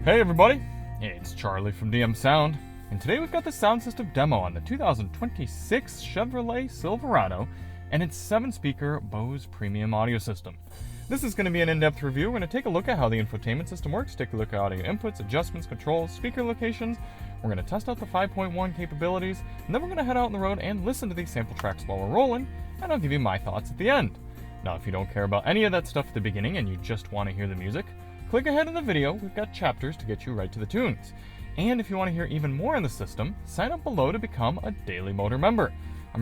Hey everybody, it's Charlie from DM Sound, and today we've got the sound system demo on the 2026 Chevrolet Silverado and its 7-speaker Bose premium audio system. This is going to be an in-depth review. We're going to take a look at how the infotainment system works, take a look at audio inputs, adjustments, controls, speaker locations. We're going to test out the 5.1 capabilities, and then we're going to head out on the road and listen to these sample tracks while we're rolling, and I'll give you my thoughts at the end. Now, if you don't care about any of that stuff at the beginning and you just want to hear the music, click ahead in the video. We've got chapters to get you right to the tunes. And if you want to hear even more on the system, sign up below to become a Daily Motor member. I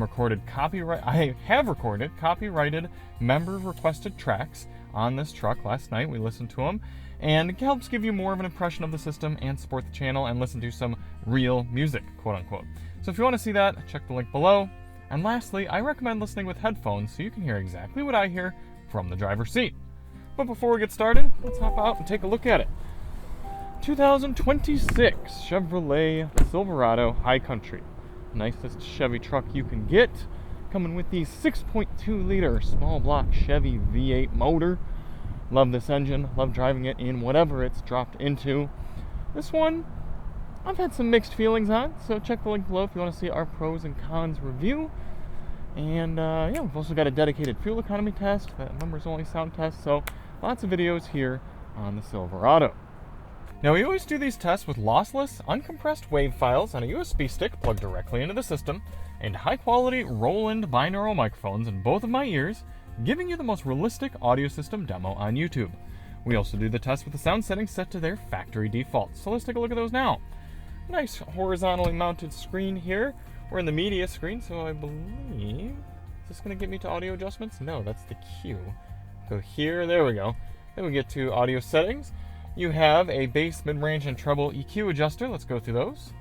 have recorded copyrighted member-requested tracks on this truck last night. We listened to them, and it helps give you more of an impression of the system and support the channel and listen to some real music, quote-unquote. So if you want to see that, check the link below. And lastly, I recommend listening with headphones so you can hear exactly what I hear from the driver's seat. But before we get started, let's hop out and take a look at it. 2026 Chevrolet Silverado High Country. Nicest Chevy truck you can get. Coming with the 6.2 liter small block Chevy V8 motor. Love this engine. Love driving it in whatever it's dropped into. This one, I've had some mixed feelings on, so check the link below if you want to see our pros and cons review. And yeah, we've also got a dedicated fuel economy test, that members only sound test, so lots of videos here on the Silverado. Now, we always do these tests with lossless, uncompressed WAV files on a USB stick plugged directly into the system, and high-quality Roland binaural microphones in both of my ears, giving you the most realistic audio system demo on YouTube. We also do the test with the sound settings set to their factory defaults, so let's take a look at those now. Nice horizontally mounted screen here. We're in the media screen, so I believe... Is this going to get me to audio adjustments? No, that's the cue. Go here, there we go. Then we get to audio settings. You have a bass, mid-range, and treble EQ adjuster. Let's go through those.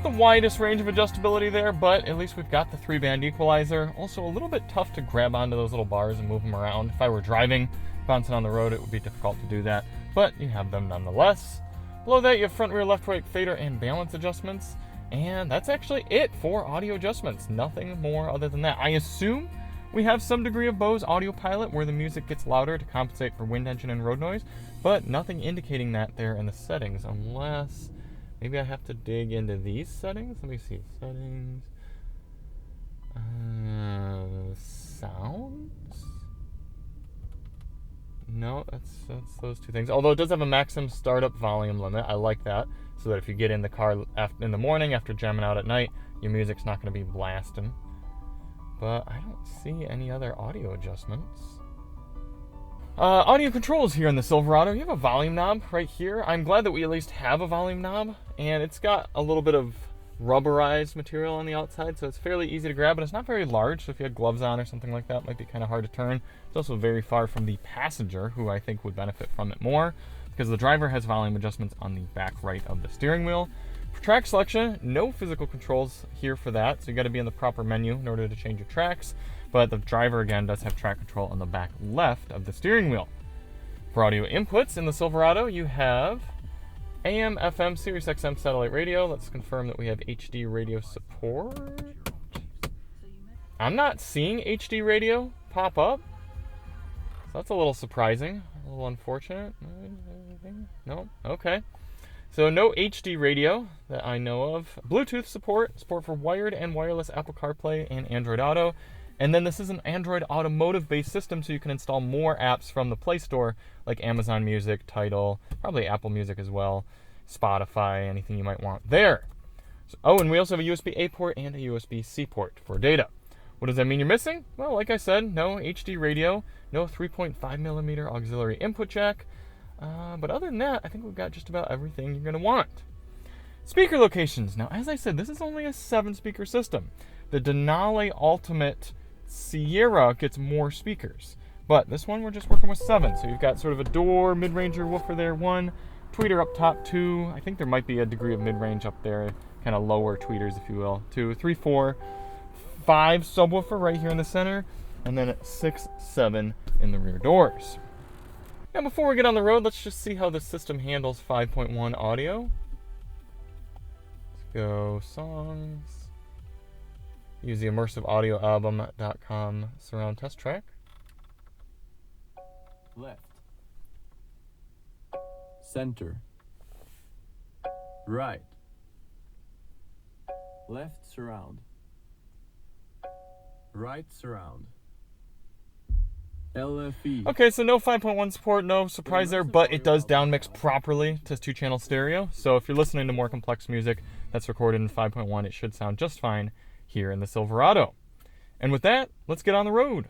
The widest range of adjustability there, but at least we've got the 3-band equalizer. Also a little bit tough to grab onto those little bars and move them around. If I were driving, bouncing on the road, it would be difficult to do that, but you have them nonetheless. Below that, you have front, rear, left, right, fader, and balance adjustments, and that's actually it for audio adjustments. Nothing more other than that. I assume we have some degree of Bose audio pilot where the music gets louder to compensate for wind engine and road noise, but nothing indicating that there in the settings, unless... Maybe I have to dig into these settings. Let me see. Settings. Sounds? No, that's those two things. Although it does have a maximum startup volume limit. I like that. So that if you get in the car in the morning after jamming out at night, your music's not going to be blasting. But I don't see any other audio adjustments. Audio controls here in the Silverado. You have a volume knob right here. I'm glad that we at least have a volume knob, and it's got a little bit of rubberized material on the outside, so it's fairly easy to grab, but it's not very large, so if you had gloves on or something like that, it might be kind of hard to turn. It's also very far from the passenger, who I think would benefit from it more, because the driver has volume adjustments on the back right of the steering wheel. For track selection, no physical controls here for that, so you got to be in the proper menu in order to change your tracks. But the driver, again, does have track control on the back left of the steering wheel. For audio inputs in the Silverado, you have AM, FM, Sirius XM satellite radio. Let's confirm that we have HD radio support. I'm not seeing HD radio pop up, so that's a little surprising, a little unfortunate. No? Okay. So no HD radio that I know of. Bluetooth support for wired and wireless Apple CarPlay and Android Auto. And then this is an Android automotive-based system, so you can install more apps from the Play Store, like Amazon Music, Tidal, probably Apple Music as well, Spotify, anything you might want there. So, oh, and we also have a USB-A port and a USB-C port for data. What does that mean you're missing? Well, like I said, no HD radio, no 3.5mm auxiliary input jack. But other than that, I think we've got just about everything you're going to want. Speaker locations. Now, as I said, this is only a 7-speaker system. The Denali Ultimate Sierra gets more speakers, But this one we're just working with 7. So you've got sort of a door, mid-ranger woofer there, 1, tweeter up top, 2. I think there might be a degree of mid-range up there, kind of lower tweeters, if you will. 2, 3, 4, 5 subwoofer right here in the center, and then 6, 7 in the rear doors. Now before we get on the road, let's just see how the system handles 5.1 audio. Let's go songs. Use the immersiveaudioalbum.com surround test track. Left, center, right, left surround, right surround, LFE. Okay, so no 5.1 support, no surprise there, but it does downmix properly to 2-channel stereo. So if you're listening to more complex music that's recorded in 5.1, it should sound just fine here in the Silverado. And with that, let's get on the road.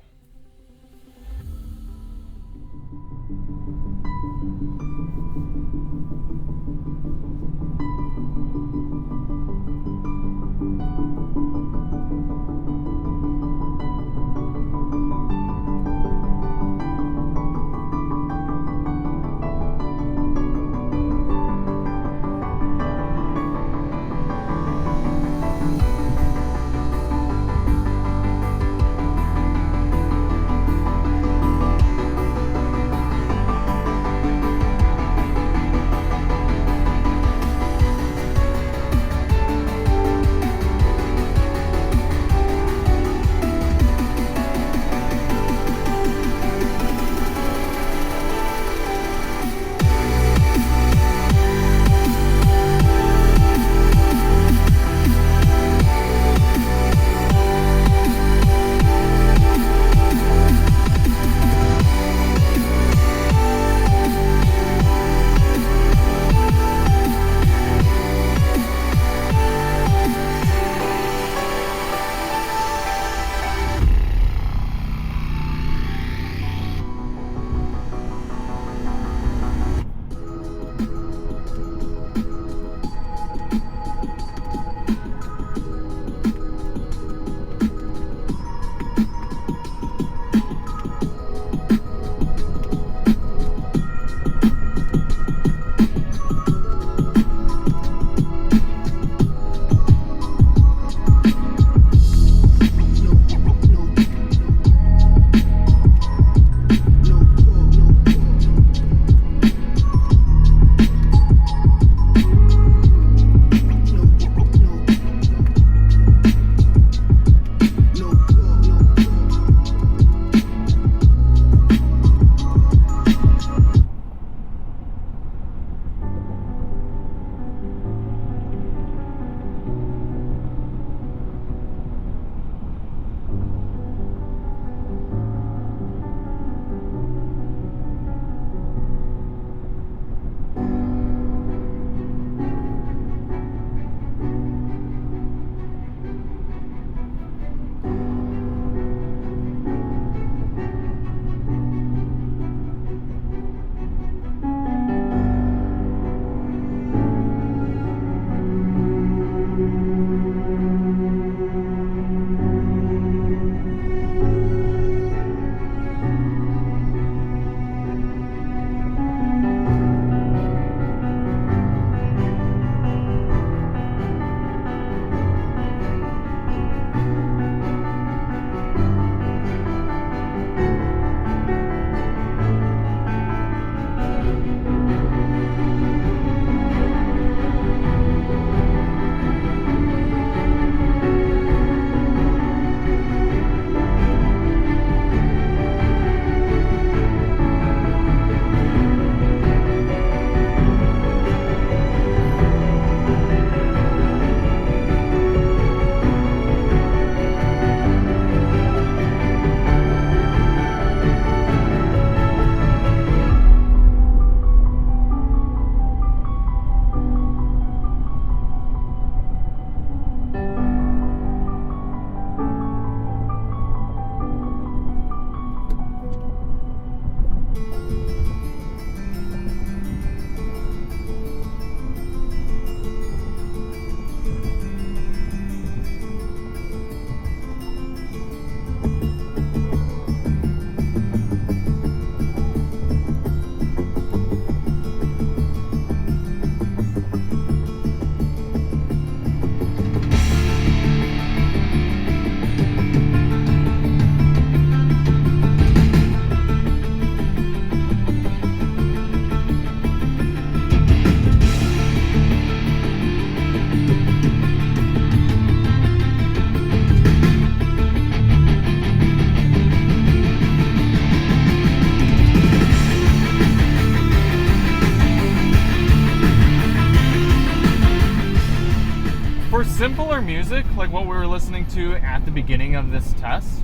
simpler music, like what we were listening to at the beginning of this test,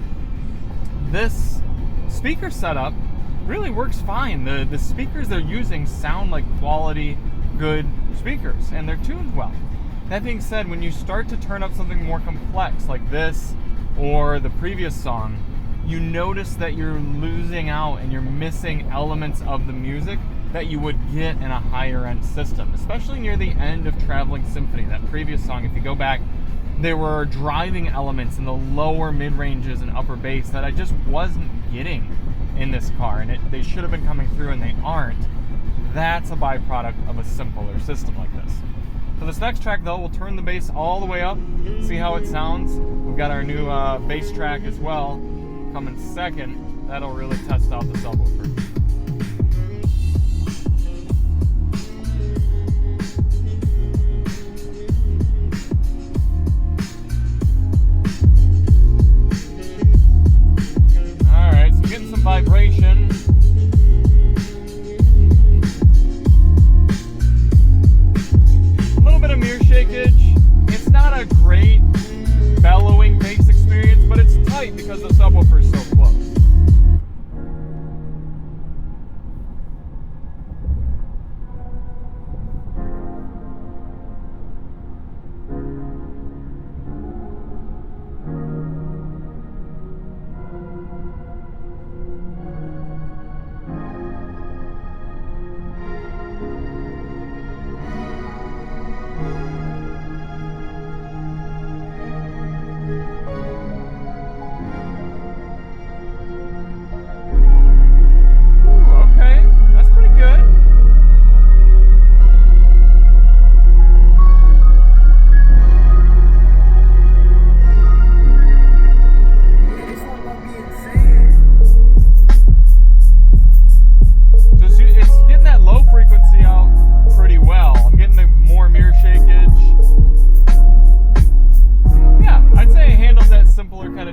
this speaker setup really works fine. The speakers they're using sound like quality, good speakers, and they're tuned well. That being said, when you start to turn up something more complex like this or the previous song, you notice that you're losing out and you're missing elements of the music that you would get in a higher end system, especially near the end of Traveling Symphony. That previous song, if you go back, there were driving elements in the lower mid ranges and upper bass that I just wasn't getting in this car, and they should have been coming through and they aren't. That's a byproduct of a simpler system like this. For this next track though, we'll turn the bass all the way up, see how it sounds. We've got our new bass track as well coming second. That'll really test out the subwoofer. Alright, so getting some vibration. A little bit of mirror shakeage. It's not a great bellowing bass experience, but it's tight because the subwoofer is so close.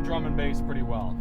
Drum and bass pretty well.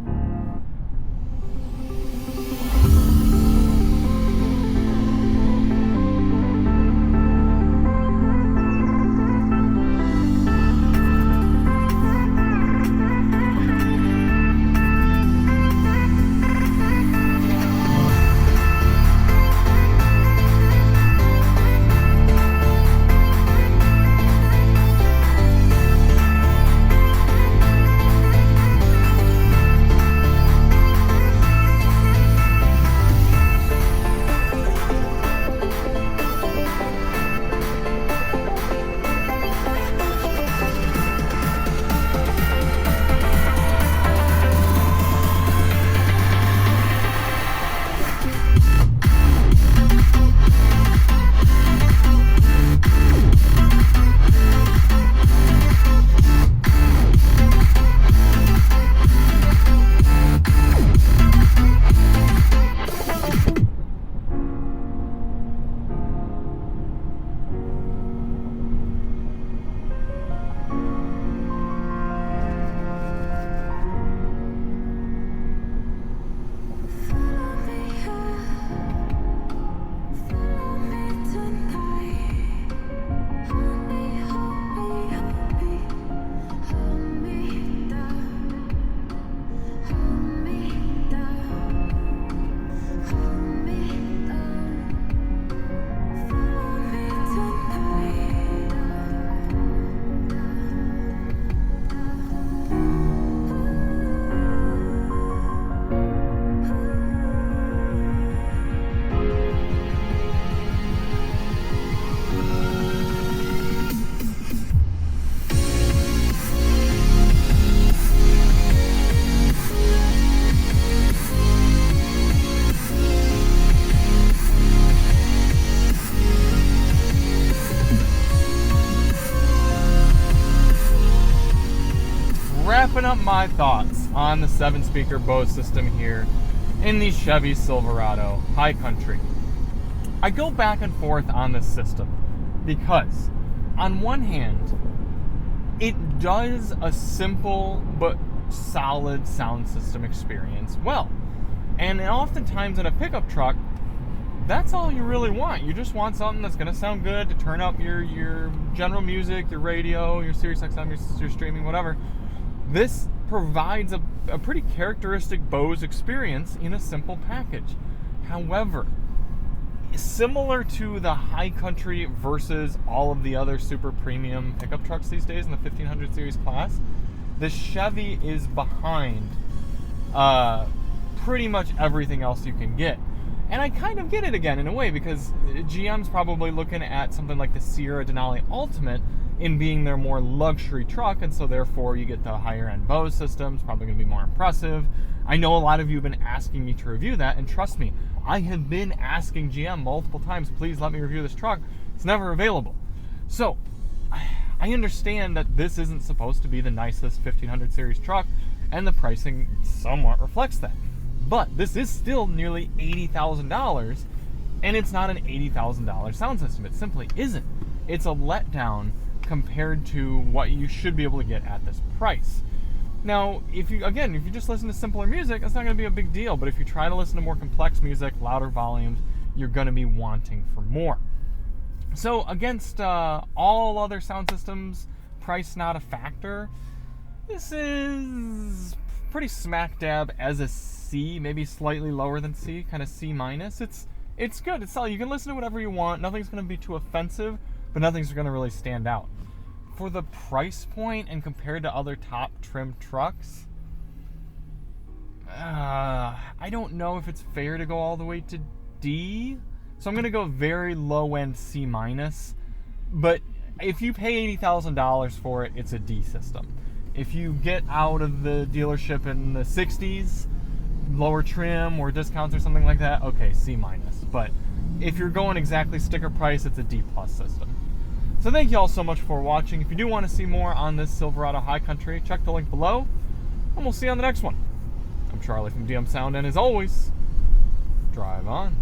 Wrapping up my thoughts on the 7-speaker Bose system here in the Chevy Silverado High Country. I go back and forth on this system because on one hand, it does a simple but solid sound system experience well. And oftentimes in a pickup truck, that's all you really want. You just want something that's going to sound good to turn up your general music, your radio, your SiriusXM, your streaming, whatever. This provides a pretty characteristic Bose experience in a simple package. However, similar to the High Country versus all of the other super premium pickup trucks these days in the 1500 series class, the Chevy is behind pretty much everything else you can get. And I kind of get it again in a way, because GM's probably looking at something like the Sierra Denali Ultimate in being their more luxury truck, and so therefore you get the higher end Bose systems, probably going to be more impressive. I know a lot of you have been asking me to review that, and trust me, I have been asking GM multiple times, please let me review this truck. It's never available. So I understand that this isn't supposed to be the nicest 1500 series truck, and the pricing somewhat reflects that. But this is still nearly $80,000, and it's not an $80,000 sound system. It simply isn't. It's a letdown compared to what you should be able to get at this price. Now, if you just listen to simpler music, it's not going to be a big deal. But if you try to listen to more complex music, louder volumes, you're going to be wanting for more. So against all other sound systems, price not a factor. This is pretty smack dab as a C, maybe slightly lower than C, kind of C minus. It's good. It's solid. You can listen to whatever you want. Nothing's going to be too offensive, but nothing's going to really stand out. For the price point and compared to other top trim trucks, I don't know if it's fair to go all the way to D. So I'm going to go very low end C minus. But if you pay $80,000 for it, it's a D system. If you get out of the dealership in the 60s, lower trim or discounts or something like that, okay, C minus. But if you're going exactly sticker price, it's a D plus system. So thank you all so much for watching. If you do want to see more on this Silverado High Country, check the link below, and we'll see you on the next one. I'm Charlie from DM Sound, and as always, drive on.